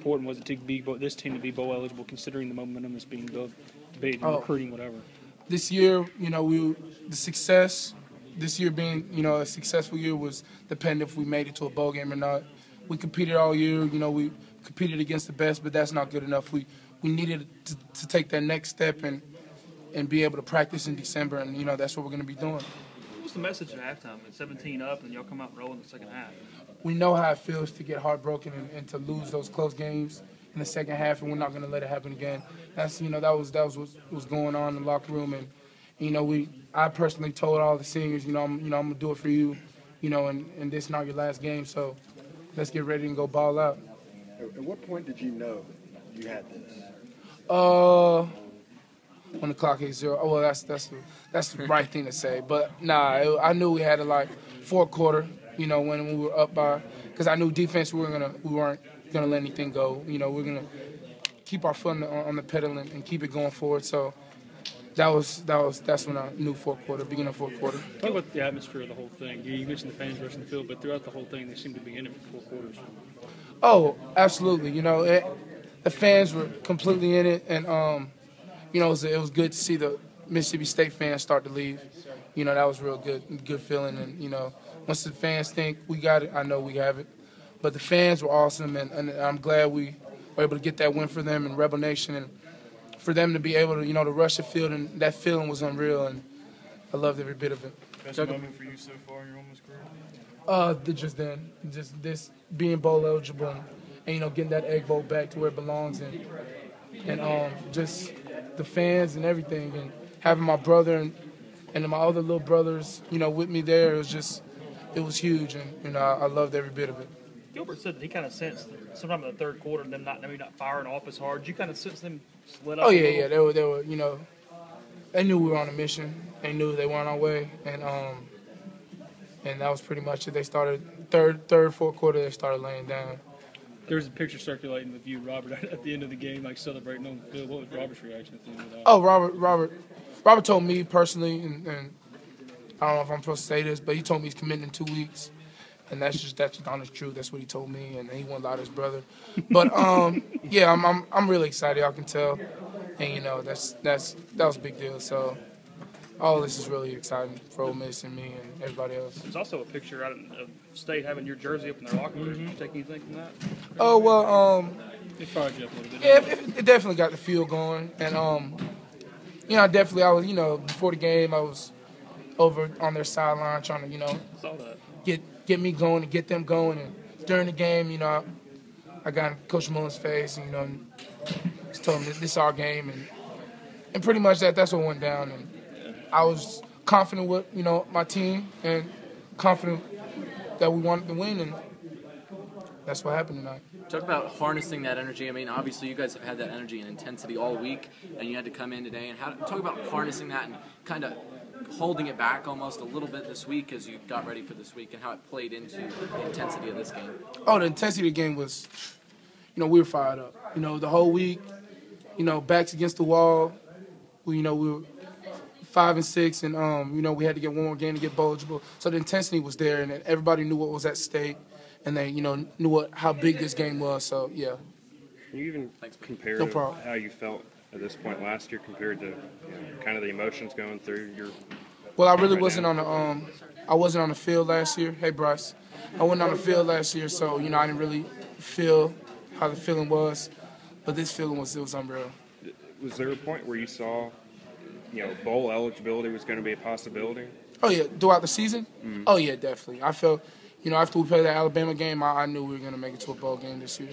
important was it to be this team to be bowl eligible, considering the momentum that's being built, debated, recruiting, whatever? This year, the success. This year being, a successful year was dependent if we made it to a bowl game or not. We competed all year. We competed against the best, but that's not good enough. We needed to take that next step and be able to practice in December, and that's what we're going to be doing. What's the message at halftime? It's 17 up, and y'all come out and roll in the second half. We know how it feels to get heartbroken and to lose those close games in the second half, and we're not going to let it happen again. That's that was what was going on in the locker room, and I personally told all the seniors, I'm gonna do it for you, and this is not your last game, so let's get ready and go ball out. At what point did you know you had this? When the clock hit 0. Oh, well, that's the right thing to say. But nah, I knew we had to fourth quarter. When we were up by, because I knew defense we weren't gonna let anything go. We're gonna keep our foot on the pedal and keep it going forward. So that's when I knew beginning of fourth quarter. Talk about the atmosphere of the whole thing. You mentioned the fans rushing the field, but throughout the whole thing, they seem to be in it for 4 quarters. Oh, absolutely. The fans were completely in it, and it was good to see the Mississippi State fans start to leave. That was real good feeling, and once the fans think we got it, I know we have it. But the fans were awesome, and I'm glad we were able to get that win for them in Rebel Nation, and for them to be able to, to rush the field, and that feeling was unreal, and I loved every bit of it. Best moment for you so far in your Ole Miss career? Just this being bowl eligible, and getting that Egg Bowl back to where it belongs, and just the fans and everything, and having my brother and my other little brothers, with me there. It was huge, and I loved every bit of it. Gilbert said that he kind of sensed sometime in the third quarter them maybe not firing off as hard. Did you kind of sense them split up? Oh yeah. They were. They knew we were on a mission. They knew they were on our way, and that was pretty much it. They started fourth quarter. They started laying down. There was a picture circulating with you, Robert, at the end of the game, celebrating on the field. What was Robert's reaction at the end of that? Oh, Robert told me personally, and I don't know if I'm supposed to say this, but he told me he's committing in 2 weeks. And that's just honest truth. That's what he told me, and he won't lie to his brother. But yeah, I'm really excited. I can tell, and that was a big deal. So all this is really exciting for Ole Miss and me and everybody else. There's also a picture out of state having your jersey up in their locker room. Did you take anything from that? Oh well, it fired you up a little bit. Yeah, it definitely got the feel going, and I was before the game I was over on their sideline trying to saw that. Get me going and get them going. And during the game, I got in Coach Mullen's face and, just told him that this is our game. And pretty much that's what went down. And I was confident with, my team and confident that we wanted to win. And that's what happened tonight. Talk about harnessing that energy. I mean, obviously you guys have had that energy and intensity all week, and you had to come in today. And talk about harnessing that and kind of holding it back almost a little bit this week as you got ready for this week, and how it played into the intensity of this game. Oh, the intensity of the game was, we were fired up. The whole week, backs against the wall. We were 5-6, and we had to get one more game to get bowl eligible. So the intensity was there, and everybody knew what was at stake, and they knew how big this game was. So yeah. Can you even compare how you felt at this point last year compared to kind of the emotions going through your? Well, I really wasn't on the field last year. Hey, Bryce, I wasn't on the field last year, so I didn't really feel how the feeling was. But this feeling was unreal. Was there a point where you saw, bowl eligibility was going to be a possibility? Oh yeah, throughout the season. Mm-hmm. Oh yeah, definitely. I felt, after we played that Alabama game, I knew we were going to make it to a bowl game this year.